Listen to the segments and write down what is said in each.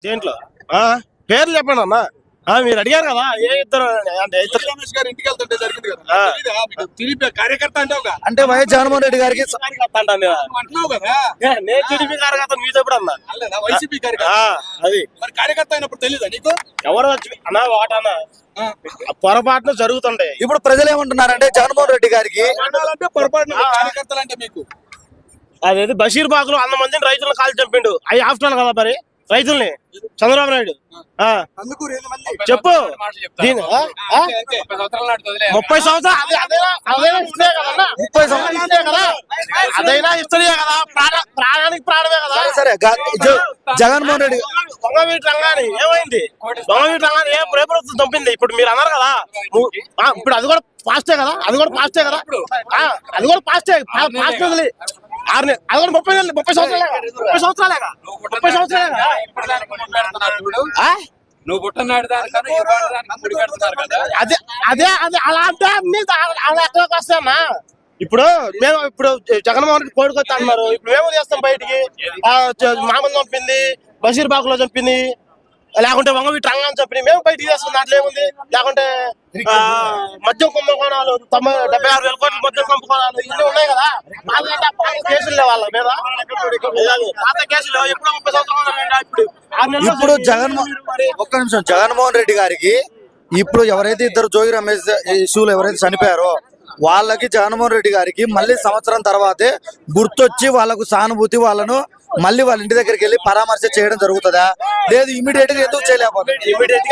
దేంట్లో పేర్లు చెప్పండి అన్న. మీరు అడిగారు కదా ఏ ఇద్దరు అంటే రమేష్ గారు ఇంటికి వెళ్తుంటే జరిగింది కదా, తెలీదా మీకు? టీడీపీ కార్యకర్త అంటావుగా, అంటే వైఎస్ జగన్మోహన్ రెడ్డి గారికి అంటున్నావు కదా, నేను టీడీపీ కార్యకర్త మీతో ఎప్పుడు అన్నా లేదా వైసీపీ కార్యకర్త? అది మరి కార్యకర్త అయినప్పుడు తెలీదా నీకు? ఎవరు వచ్చి అన్నా ఒకటన్నా పొరపాటున జరుగుతుంటాయి. ఇప్పుడు ప్రజలు ఏమంటున్నారంటే జగన్మోహన్ రెడ్డి గారికి అంటే పొరపాటు కార్యకర్తలు అంటే మీకు అదేది బషీర్ బాగులు 100 మందిని రైతులను కాల్చి చంపిండు. అవి ఆఫ్టర్ కదా మరి రైతుల్ని చంద్రబాబు నాయుడు చెప్పు. 30 సంవత్సరాలు అదైనా హిస్టరీ కదా, ప్రాణానికి ప్రాణమే కదా. సరే జగన్మోహన్ రెడ్డి దొంగవీటి రంగాన్ని ఏమైంది? దొంగవీటి రంగాన్ని ఏ ప్రభుత్వం చంపింది? ఇప్పుడు మీరు అన్నారు కదా, ఇప్పుడు అది కూడా ఫాస్టే కదా, అది కూడా ఫాస్టే కదా, అది కూడా ఫాస్టే ఫాస్ట్ వదిలి 6 నెలలు అది కూడా 30 సంవత్సరాలేగా. నువ్వు పుట్టనాడు అదే అదే అదే అలా అంటే అన్ని అలా ఎక్కడికి వస్తాయన్నా. ఇప్పుడు జగన్మోహన్ రెడ్డి కోడికొచ్చి అన్నారు, ఇప్పుడు మేము చేస్తాం బయటికి. మామూలు చంపింది, బషీర్ బాగులో చంపింది, లేకుంటే వంగవీటి రంగాన్ని చంపింది, మేము బయటికి చేస్తాం. దాంట్లో ఏముంది? లేకుంటే మద్యం కుంభకోణాలు 76,000 కోట్ల మద్యం కుంభకోణాలు ఇవన్నీ ఉన్నాయి కదా. కేసులు వాళ్ళ మీద పాత కేసులు ఎప్పుడో 30 సంవత్సరాలు. ఇప్పుడు ఒక్క నిమిషం, జగన్మోహన్ రెడ్డి గారికి ఇప్పుడు ఎవరైతే ఇద్దరు జోగి రమేష్ ఇష్యూలు ఎవరైతే చనిపోయారో వాళ్ళకి జగన్మోహన్ రెడ్డి గారికి మళ్ళీ సంవత్సరం తర్వాతే గుర్తొచ్చి వాళ్ళకు సానుభూతి, వాళ్ళను మళ్ళీ వాళ్ళ ఇంటి దగ్గరికి వెళ్ళి పరామర్శ చేయడం జరుగుతుందా? లేదు ఇమీడియట్ గా ఎందుకు చేయలేకపోతే? ఇమీడియట్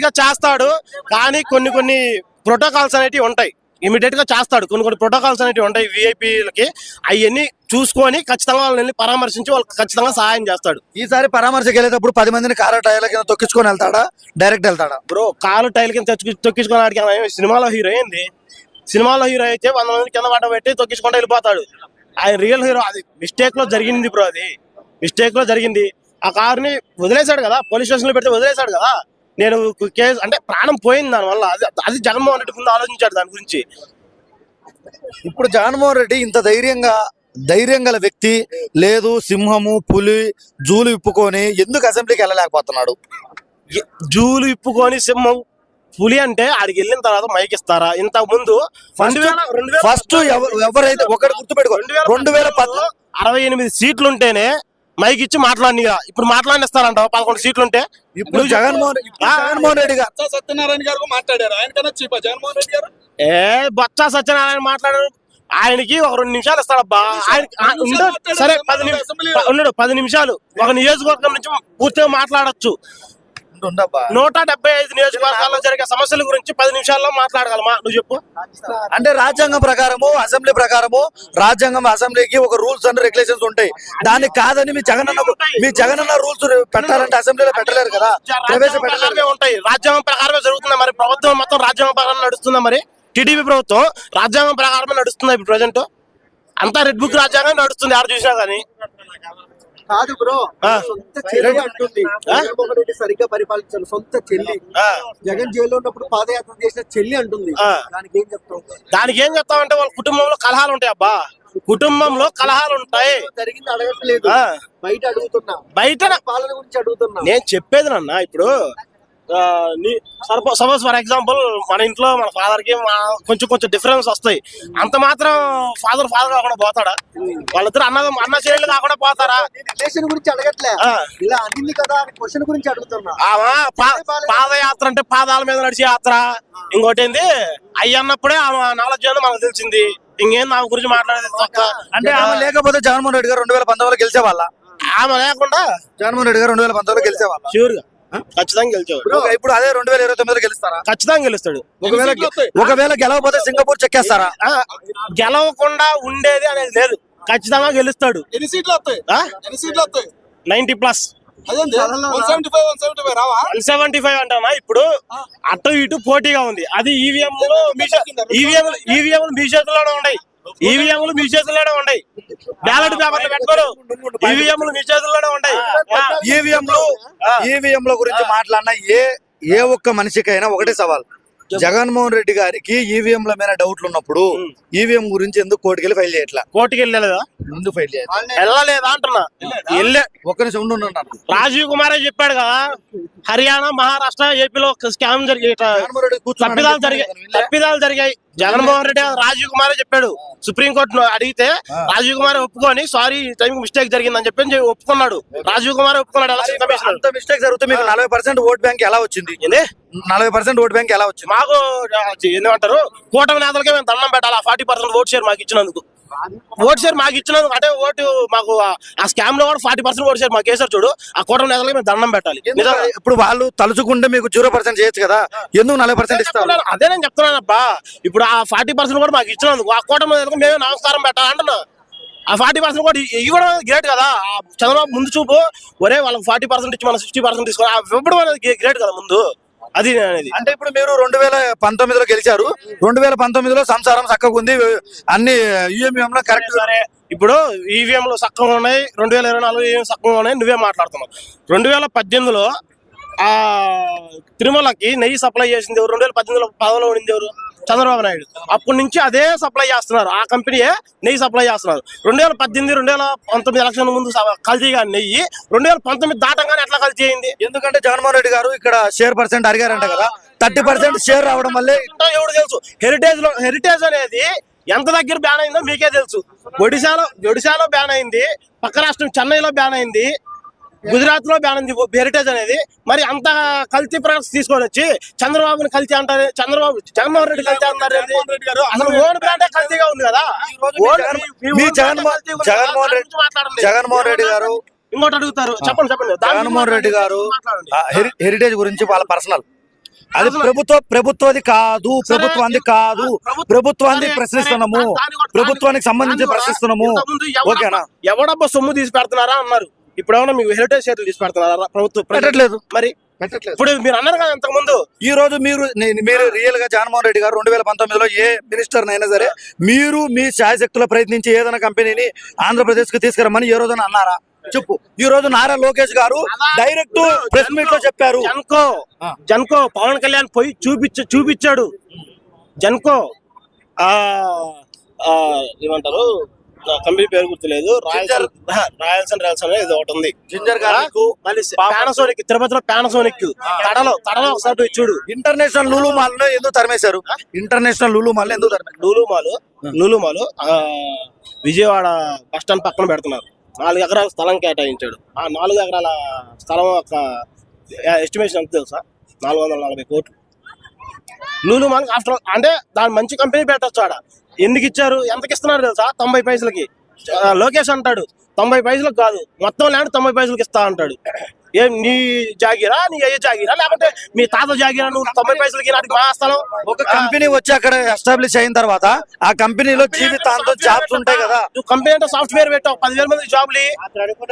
గా చేస్తాడు కానీ కొన్ని ప్రోటోకాల్స్ అనేటివి ఉంటాయి. ఇమీడియట్ గా చేస్తాడు, కొన్ని ప్రోటోకాల్స్ అనేటివి ఉంటాయి విఐపీలకి. అవన్నీ చూసుకొని ఖచ్చితంగా వాళ్ళని వెళ్ళి పరామర్శించి వాళ్ళకి ఖచ్చితంగా సహాయం చేస్తాడు. ఈసారి పరామర్శకి వెళ్ళేటప్పుడు 10 మందిని కారు టైర్ల కింద తొక్కించుకొని వెళ్తాడా, డైరెక్ట్ వెళ్తాడా? బ్రో కాలు టైల్ కింద తొక్కించుకొని ఆడికి సినిమాలో హీరో ఏంది? సినిమాలో హీరో అయితే 100 మంది కింద పడ్డ పెట్టి తొక్కించుకుంటూ వెళ్ళిపోతాడు. ఆయన రియల్ హీరో. అది మిస్టేక్ లో జరిగింది బ్రో, అది మిస్టేక్ లో జరిగింది. ఆ కారుని వదిలేశాడు కదా, పోలీస్ స్టేషన్ లో పెడితే వదిలేశాడు కదా. నేను కేసు అంటే ప్రాణం పోయింది దానివల్ల. అది జగన్మోహన్ రెడ్డి ముందు ఆలోచించాడు దాని గురించి. ఇప్పుడు జగన్మోహన్ రెడ్డి ఇంత ధైర్యం గల వ్యక్తి లేదు, సింహము పులి జూలు విప్పుకొని ఎందుకు అసెంబ్లీకి వెళ్ళలేకపోతున్నాడు? జూలు విప్పుకొని సింహం పులి అంటే ఆడికి వెళ్ళిన తర్వాత మైక్ ఇస్తారా? ఇంతకు ముందు ఫస్ట్ ఎవరైతే ఒకటి గుర్తుపెట్టుకో, 68 సీట్లు ఉంటేనే మైక్ ఇచ్చి మాట్లాడినిగా. ఇప్పుడు మాట్లాడిస్తారంట 11 సీట్లు ఉంటే. ఇప్పుడు జగన్మోహన్ రెడ్డి గారు సత్యనారాయణ గారు మాట్లాడారు, ఆయన కన్నా చీపా జగన్మోహన్ రెడ్డి గారు? బొత్స సత్యనారాయణ మాట్లాడారు. ఆయనకి ఒక 2 నిమిషాలు ఇస్తాడబ్బా. ఆయన సరే 10 నిమిషాలు ఒక నియోజకవర్గం నుంచి పూర్తిగా మాట్లాడచ్చు. 175 నియోజకవర్గాల్లో జరిగే సమస్యల గురించి 10 నిమిషాల్లో మాట్లాడగలమా? నువ్వు చెప్పు. అంటే రాజ్యాంగం ప్రకారము, అసెంబ్లీ ప్రకారము, అసెంబ్లీకి ఒక రూల్స్ అండ్ రెగ్యులేషన్స్ ఉంటాయి. దానికి కాదని మీ జగనన్న రూల్స్ పెట్టాలంటే అసెంబ్లీలో పెట్టలేరు కదా, ప్రవేశపెట్టలేరు. ఉంటాయి. రాజ్యాంగం ప్రకారమే జరుగుతుందా మరి? ప్రభుత్వం మొత్తం రాజ్యాంగం ప్రకారం నడుస్తుందా? మరి టీడీపీ ప్రభుత్వం రాజ్యాంగం ప్రకారమే నడుస్తుందా ఇప్పుడు ప్రజెంట్? అంతా రెడ్ బుక్ రాజ్యాంగం నడుస్తుంది, ఎవరు చూసినా కానీ. కాదు బ్రో, సొంత చెల్లి అంటుంది జగన్మోహన్ రెడ్డి సరిగ్గా పరిపాలించాలి. సొంత చెల్లి జగన్ జైల్లో ఉన్నప్పుడు పాదయాత్ర చేసిన చెల్లి అంటుంది. దానికి ఏం చెప్తామంటే వాళ్ళ కుటుంబంలో కలహాలు ఉంటాయి అబ్బా. కుటుంబంలో కలహాలు ఉంటాయి. జరిగింది అడగట్లేదు, బయట అడుగుతున్నా, బయట పాలన గురించి అడుగుతున్నా. నేను చెప్పేది నాన్న, ఇప్పుడు సపోజ్ ఫర్ ఎగ్జాంపుల్ మన ఇంట్లో మన ఫాదర్ కి కొంచెం డిఫరెన్స్ వస్తాయి. అంత మాత్రం ఫాదర్ కాకుండా పోతాడా? వాళ్ళిద్దరు అన్న చెల్లెళ్ళు కాకుండా పోతారా? రిలేషన్ గురించి అడగట్లే, ఇలా అందింది కదా అని క్వశ్చన్ గురించి అడుగుతున్నా. పాదయాత్ర అంటే పాదాల మీద నడిచే యాత్ర. ఇంకోటి ఏంది అన్నప్పుడే ఆమె నాలెడ్జ్ అని మనకు తెలిసింది. ఇంకేం ఆమె గురించి మాట్లాడేది అంటే ఆమె లేకపోతే జగన్మోహన్ రెడ్డి గారు 2019లో గెలిచేవాళ్ళ? ఆమె లేకుండా జగన్మోహన్ రెడ్డి గారు 2019లో గెలిచేవాళ్ళ? ష్యూర్ గా ఖచ్చితంగా గెలిచాడు. ఇప్పుడు అదే 2029లో గెలుస్తారా? ఖచ్చితంగా గెలుస్తాడు. ఒకవేళ గెలవకపోతే సింగపూర్ చెక్కేస్తారా? గెలవకుండా ఉండేది అనేది లేదు, ఖచ్చితంగా గెలుస్తాడు. ఎన్ని సీట్లు వస్తాయి? 90+. 175 అంటానా? ఇప్పుడు అటు ఇటు పోటీగా ఉంది. అది ఈవీఎంలు మీ చేతుల్లోనే ఉన్నాయి. బ్యాలెట్ పేపర్లు పెట్టుకోరు. ఈవీఎంలు మీ చేతుల్లోనే ఉంటాయి. ఈవీఎంల గురించి మాట్లాడినా ఏ ఒక్క మనిషికైనా ఒకటే సవాల్, జగన్మోహన్ రెడ్డి గారికి ఈవీఎంల మీద డౌట్లు ఉన్నప్పుడు ఈవీఎం గురించి ఎందుకు కోర్టుకెళ్ళి ఫైల్ చేయట్లా? కోర్టుకి వెళ్ళలేదా? ముందు ఫైల్ చేయాలి. వెళ్ళలేదా అంటున్నా. వెళ్ళే ఒక్క నిమిషం ఉండు. రాజీవ్ కుమారే చెప్పాడు కదా, హర్యానా, మహారాష్ట్ర, ఏపీలో స్కామ్ తప్పిదాలు జరిగాయి. జగన్మోహన్ రెడ్డి రాజీవ్ కుమారే చెప్పాడు. సుప్రీంకోర్టు అడిగితే రాజీవ్ కుమార్ ఒప్పుకొని సారీ టైం మిస్టేక్ జరిగిందని చెప్పి ఒప్పుకున్నాడు. రాజీవ్ కుమార్ ఒప్పుకున్నాడు. ఎలక్షన్ కమిషన్ అంత మిస్టేక్ జరిగితే మీకు 40% ఓట్ బ్యాంక్ ఎలా వచ్చింది? 40% ఓట్ బ్యాంక్ ఎలా వచ్చింది? మాకు ఏమంటారు, కూటమి నేతలకే మేము దండం పెట్టాలి. 40% ఓట్ షేర్ మాకు ఇచ్చినందుకు. ఓట్ షేర్ మాకు ఇచ్చినందుకు అంటే ఓటు మాకు ఆ స్కామ్ లో కూడా 40% ఓట్ షేర్ మాకు వేసారు చూడు. ఆ కూటమి నేతలకి మేము దండం పెట్టాలి. ఇప్పుడు వాళ్ళు తలుచుకుంటే మీకు 0% చేయొచ్చు కదా, ఎందుకు 40% ఇస్తారు? అదే నేను చెప్తున్నాను అబ్బా. ఇప్పుడు ఆ 40% కూడా మాకు ఇచ్చినందుకు ఆ కూటమి నేతలకు మేమే నమస్కారం పెట్టాలి అంటున్నా. ఆ 40% కూడా ఇవ్వడం గ్రేట్ కదా. చంద్రబాబు ముందు చూపు, ఒరే వాళ్ళకి 40% ఇచ్చి మనం 60% తీసుకోవాలి, ఇవ్వడం అనేది గ్రేట్ కదా ముందు. అది అనేది అంటే ఇప్పుడు మీరు 2019లో గెలిచారు. 2019లో సంసారం చక్కగా ఉంది, అన్ని ఈవీఎం లో కరెక్ట్. సరే, ఇప్పుడు ఈవీఎం లో చక్కగా ఉన్నాయి, 2024 ఈవీఎం చక్కగా ఉన్నాయి, నువ్వే మాట్లాడుతున్నావు. 2018లో ఆ తిరుమలకి నెయ్యి సప్లై చేసింది ఎవరు? 2018లో పదవిలో ఉండింది ఎవరు? చంద్రబాబు నాయుడు. అప్పటి నుంచి అదే సప్లై చేస్తున్నారు, ఆ కంపెనీయే నెయ్యి సప్లై చేస్తున్నారు. 2018, 2019 ఎలక్షన్ ముందు కల్తీగా నెయ్యి 2019 దాటంగానే ఎట్లా కల్తీ అయింది? ఎందుకంటే జగన్మోహన్ రెడ్డి గారు ఇక్కడ షేర్ % అడిగారంట కదా, 30% షేర్ రావడం వల్లే. ఎవడు తెలుసు? హెరిటేజ్ అనేది ఎంత దగ్గర బ్యాన్ అయిందో మీకే తెలుసు. ఒడిశాలో బ్యాన్ అయింది, పక్క రాష్ట్రం చెన్నైలో బ్యాన్ అయింది, గుజరాత్ లో బ్యాన్ అయింది హెరిటేజ్ అనేది. మరి అంత కల్తీ ప్రొడక్ట్స్ తీసుకొని వచ్చి చంద్రబాబుని కల్తీ అంటారు, జగన్మోహన్ రెడ్డి కల్తీ అంటారు. అసలు ఓన్ బ్రాండే కల్తీగా ఉంది కదా. జగన్మోహన్ రెడ్డి గారు ఇంకోటి అడుగుతారు, చెప్పండి. జగన్మోహన్ రెడ్డి గారు హెరిటేజ్ గురించి వాళ్ళ పర్సనల్, అది ప్రభుత్వాది కాదు, ప్రభుత్వాన్ని ప్రశ్నిస్తున్నాము, ప్రభుత్వానికి సంబంధించి ప్రశ్నిస్తున్నాము. ఓకేనా? ఎవడబ్బా సొమ్ము తీసి పెడుతున్నారా అన్నారు. ఇప్పుడు ఏమన్నా మీకు హెరిటేజ్ షేర్లు తీసి పెడుతున్నారా? ప్రభుత్వం పెట్టట్లేదు. మరి ఇప్పుడు మీరు అన్నారు కదా ఇంతకు ముందు. ఈ రోజు మీరు రియల్ గా జగన్మోహన్ రెడ్డి గారు 2019లో ఏ మినిస్టర్ అయినా సరే మీరు మీ శాయశక్తుల ప్రయత్నించి ఏదైనా కంపెనీని ఆంధ్రప్రదేశ్ కు తీసుకురమ్మని ఏ రోజున అన్నారా? చెప్పు. ఈ రోజు నారా లోకేష్ గారు డైరెక్ట్ ప్రెస్ మీట్ లో చెప్పారు. జన్కో పవన్ కళ్యాణ్ పోయి చూపించాడు. జన్కో ఏమంటారు, కంపెనీ పేరు గుర్తులేదు, రాయల్స్ అనేది ఒకటి ఉంది. పానాసోనిక్, తిరుపతిలో పానాసోనిక్ తడలో ఒకసారి చూడు. ఇంటర్నేషనల్ లూలు మాల్ ఎందుకు తరిమేశారు? ఇంటర్నేషనల్ లూలు మాల్ ఎందుకు తరిమేశారు? Lulu mall Vijayawada bus stand పక్కన పెడుతున్నారు. 4 ఎకరాల స్థలం కేటాయించాడు. ఆ 4 ఎకరాల స్థలం యొక్క ఎస్టిమేషన్ ఎంత తెలుసా? 440 కోట్లు. లూలు మాల్ ఆఫ్టర్ అంటే దాని మంచి కంపెనీ పెట్టచ్చు. ఆడ ఎందుకు ఇచ్చారు, ఎంతకి ఇస్తున్నారు తెలుసా? 90 పైసలకి. లోకేష్ అంటాడు 90 పైసలకు కాదు, మొత్తం ల్యాండ్ 90 పైసలకి ఇస్తా అంటాడు. ఏం నీ జాగిరా, నీ అయ్యే జాగిరా, లేకపోతే మీ తాత జాగిరా? నువ్వు 90 పైసలకి నాటికి మా స్థలం. ఒక కంపెనీ వచ్చి అక్కడ ఎస్టాబ్లిష్ అయిన తర్వాత ఆ కంపెనీలో జీవితాంతం జాబ్స్ ఉంటాయి కదా. నువ్వు కంపెనీ అంటే సాఫ్ట్వేర్ పెట్టావు, 10,000 మంది జాబులు,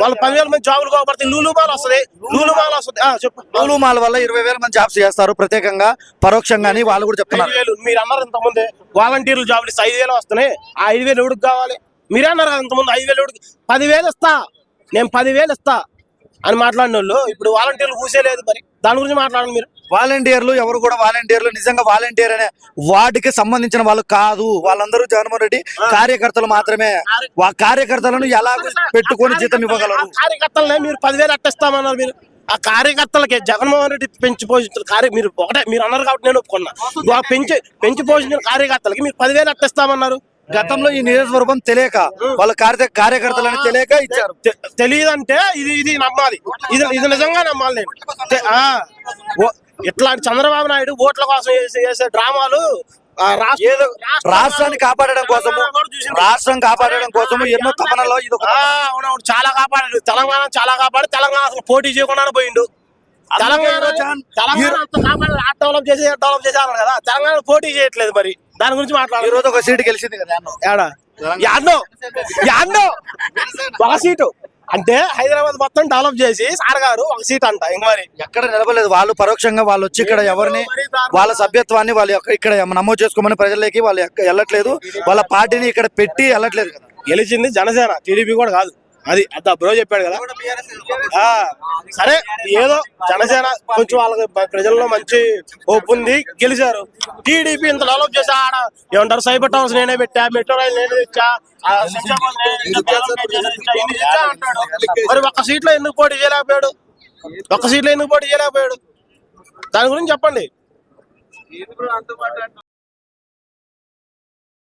వాళ్ళు 10,000 మంది జాబులు కాబట్టి లూలు మాల్ వస్తుంది. చెప్పు. లూలు మాల్ వల్ల 20,000 మంది జాబ్స్ చేస్తారు, ప్రత్యేకంగా పరోక్షంగా అని వాళ్ళు కూడా చెప్తున్నారు. 5,000 మీరు అన్నారు ఇంతకుముందే, వాలంటీర్లు జాబులు 5,000 వస్తున్నాయి. ఆ 5,000 ఎవడికి కావాలి? మీరే అన్నారు కదా ఇంతకుముందు 5,000 ఎవడికి? 10,000 ఇస్తా, నేను 10,000 ఇస్తా అని మాట్లాడిన వాళ్ళు ఇప్పుడు వాలంటీర్లు కూసేలేదు. మరి దాని గురించి మాట్లాడండి మీరు. వాలంటీర్లు ఎవరు కూడా వాలంటీర్లు నిజంగా వాలంటీర్ అనే వాటికి సంబంధించిన వాళ్ళు కాదు. వాళ్ళందరూ జగన్మోహన్ రెడ్డి కార్యకర్తలు మాత్రమే. కార్యకర్తలను ఎలా పెట్టుకొని జీతం ఇవ్వగలరు? కార్యకర్తలనే మీరు 10,000 అట్టిస్తామన్నారు. మీరు ఆ కార్యకర్తలకి జగన్మోహన్ రెడ్డి పెంచి పోషించిన మీరు ఒకటే మీరు అన్నారు కాబట్టి నేను ఒప్పుకున్నా. పెంచి పోషించిన కార్యకర్తలకి మీరు 10,000 అట్టిస్తామన్నారు. గతంలో ఈ నియోజకవర్గం తెలియక వాళ్ళ కార్యకర్తలను తెలియక ఇచ్చారు. తెలియదంటే ఇది నమ్మాలి, ఇది నిజంగా నమ్మాలి నేను. ఇట్లాంటి చంద్రబాబు నాయుడు ఓట్ల కోసం చేసే డ్రామాలు రాష్ట్రాన్ని కాపాడడం కోసము ఎన్నో తపనలో అవునవును చాలా కాపాడాడు. తెలంగాణ చాలా కాపాడు. తెలంగాణ అసలు పోటీ చేయకుండా పోయిండు. తెలంగాణ డెవలప్ చేసి అన్నారు కదా, తెలంగాణ పోటీ చేయట్లేదు. మరి దాని గురించి మాట్లాడాలి. ఈ రోజు ఒక సీటు గెలిచింది కదా, యాడ్నో ఒక సీటు అంటే హైదరాబాద్ మొత్తం డెవలప్ చేసి సార్ గారు ఒక సీట్ అంట. ఇంక మరి ఎక్కడ నిలబడలేదు. వాళ్ళు పరోక్షంగా వాళ్ళు వచ్చి ఇక్కడ ఎవరిని వాళ్ళ సభ్యత్వాన్ని వాళ్ళు ఇక్కడ నమోదు చేసుకోమని ప్రజలకి వాళ్ళు వెళ్ళట్లేదు. వాళ్ళ పార్టీని ఇక్కడ పెట్టి వెళ్ళట్లేదు కదా. గెలిచింది జనసేన, టీడీపీ కూడా కాదు. అది అదా బ్రో చెప్పాడు కదా. సరే ఏదో జనసేన కొంచెం వాళ్ళకి ప్రజల్లో మంచి హోప్ ఉంది, గెలిచారు. టీడీపీ ఇంత డెవలప్ చేసా, ఆడ ఏమంటారు సైబర్ టవర్స్ నేనే పెట్టా, మెట్రో రైల్ నేనే తెచ్చా, అంటాడు. మరి ఒక్క సీట్లో ఎందుకు పోటీ చేయలేకపోయాడు? దాని గురించి చెప్పండి.